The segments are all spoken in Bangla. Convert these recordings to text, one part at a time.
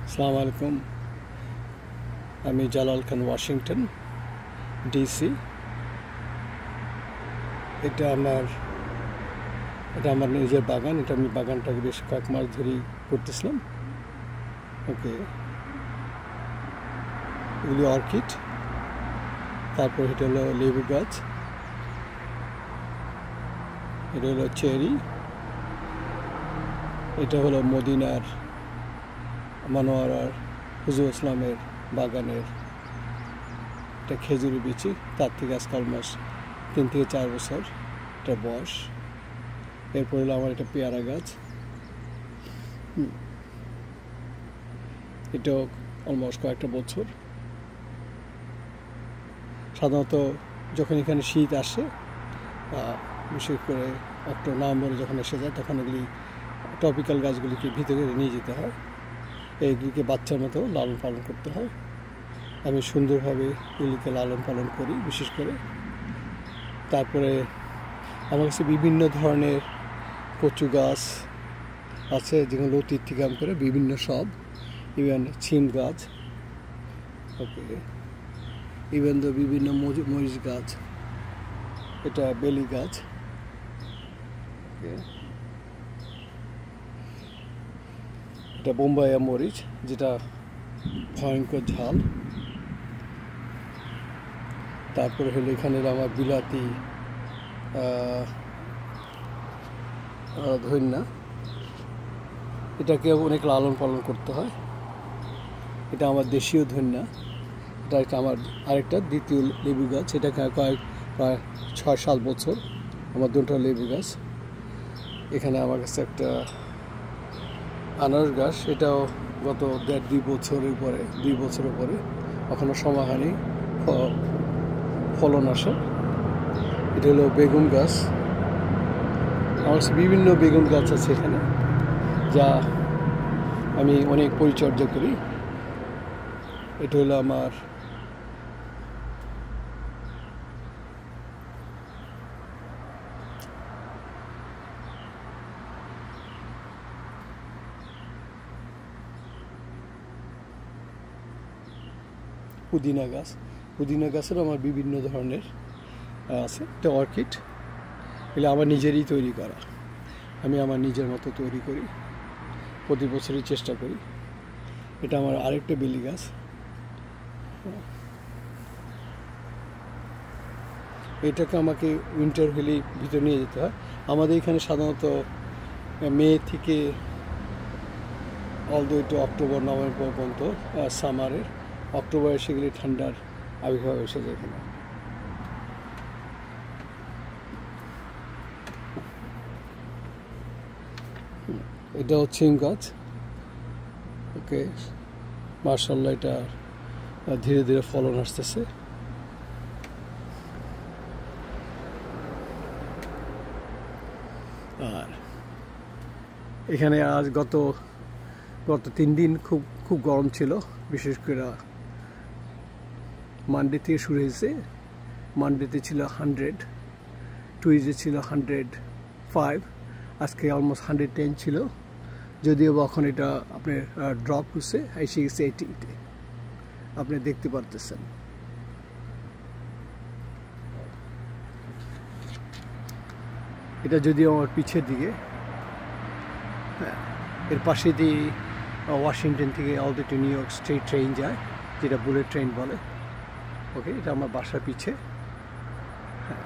আসসালামু আলাইকুম। আমি জালাল খান, ওয়াশিংটন ডিসি। এটা আমার নিজের বাগান। আমি বাগানটাকে বেশ কয়েক মাস ধরেই করতেছিলাম। ওকে, এগুলি অর্কিড, তারপর এটা হলো লেবু গাছ, এটা হলো চেরি, এটা হলো মদিনার মানোয়ারার হুজুর ইসলামের বাগানের একটা খেজুরি বিচি। তার থেকে আজকে অলমোস্ট 3 থেকে 4 বছর এটা বয়স। এরপর হলো আমার এটা পেয়ারা গাছ, এটাও অলমোস্ট কয়েকটা বছর। সাধারণত যখন এখানে শীত আসে, বিশেষ করে অক্টোবর নভেম্বরে যখন এসে যায়, তখন এগুলি ট্রপিক্যাল গাছগুলিকে ভিতরে নিয়ে যেতে হয়। এইগুলিকে বাচ্চার মতো লালন পালন করতে হয়। আমি সুন্দরভাবে এগুলিকে লালন পালন করি বিশেষ করে। তারপরে আমার কাছে বিভিন্ন ধরনের কচু গাছ আছে, যেগুলো অতীত থেকে করে বিভিন্ন সব, ইভেন ছিম গাছ, ওকে, ইভেন তো বিভিন্ন মরিচ গাছ, এটা বেলি গাছ, এটা বোম্বাইয়া মরিচ, যেটা ভয়ঙ্কর ঝাল। তারপরে হলো এখানে আমার বিলাতি ধন্যা, এটাকে অনেক লালন পালন করতে হয়। এটা আমার দেশীয় ধন্যা। এটা একটা আমার আরেকটা দ্বিতীয় লেবু গাছ, এটাকে প্রায় 6-7 বছর আমার দুটো লেবু গাছ। এখানে আমার কাছে একটা আনারস গাছ, এটাও গত 1.5-2 বছরের পরে 2 বছরের পরে, এখনো সময় হয়নি ফলন আসে। এটা হলো বেগুন গাছ। আমার বিভিন্ন বেগুন গাছ আছে এখানে, যা আমি অনেক পরিচর্যা করি। এটা হলো আমার পুদিনা গাছ। পুদিনা গাছের আমার বিভিন্ন ধরনের আছে। এটা অর্কিড, এগুলো আমার নিজেরই তৈরি করা। আমি আমার নিজের মতো তৈরি করি, প্রতি বছরই চেষ্টা করি। এটা আমার আরেকটা বেলি গাছ। এটাকে আমাকে উইন্টার হলে ভিতরে নিয়ে যেতে হয়। আমাদের এখানে সাধারণত মে থেকে all the way to October November পর্যন্ত সামারের। অক্টোবরে সেগুলি ঠান্ডার আবির্ভাব এসে যায় এখানে। এটা হচ্ছে ছিম গাছ, ওকে, মাশাআল্লাহ, এটা ধীরে ধীরে ফলন আসতেছে। আর এখানে আজ গত 3 দিন খুব গরম ছিল। বিশেষ করে মানডে থেকে শুরু হয়েছে। মানডেতে ছিল 100, টুইজডে ছিল 105, আজকে অলমোস্ট 110 ছিল। যদিও এখন এটা আপনার ড্রপ হচ্ছে, এসে গেছে 80-তে, আপনি দেখতে পারতেছেন। এটা যদিও আমার পিছের দিকে, হ্যাঁ, এর পাশে দিয়ে ওয়াশিংটন থেকে all the two new York state train যায়, যেটা বুলেট ট্রেন বলে। ওকে, এটা আমার বাসার পিছে। হ্যাঁ,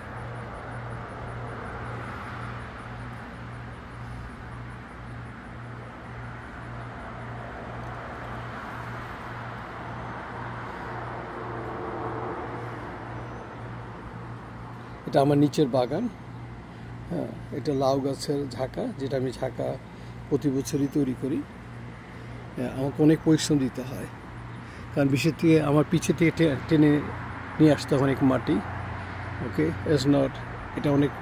এটা আমার নিচের বাগান। হ্যাঁ, এটা লাউ গাছের ঝাঁকা, যেটা আমি ঝাঁকা প্রতি বছরই তৈরি করি। আমাকে অনেক পরিশ্রম দিতে হয়, কারণ বিশেষ থেকে আমার পিছে থেকে টেনে নিয়ে আসতে হয় অনেক মাটি। ওকে, ইটস নট, এটা অনেক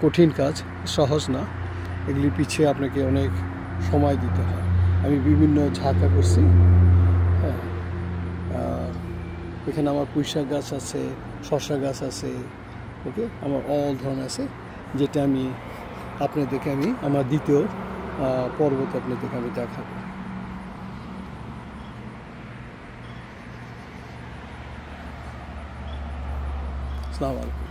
কঠিন কাজ, সহজ না। এগুলির পিছিয়ে আপনাকে অনেক সময় দিতে হয়। আমি বিভিন্ন ঝাঁকা করছি। হ্যাঁ, এখানে আমার পুঁইশাক গাছ আছে, শসা গাছ আছে, ওকে, আমার অল ধরনের আছে, যেটা আমি আপনাদেরকে আমার দ্বিতীয় পর্বতে আপনাদেরকে আমি দেখাবো। আসসালামু আলাইকুম।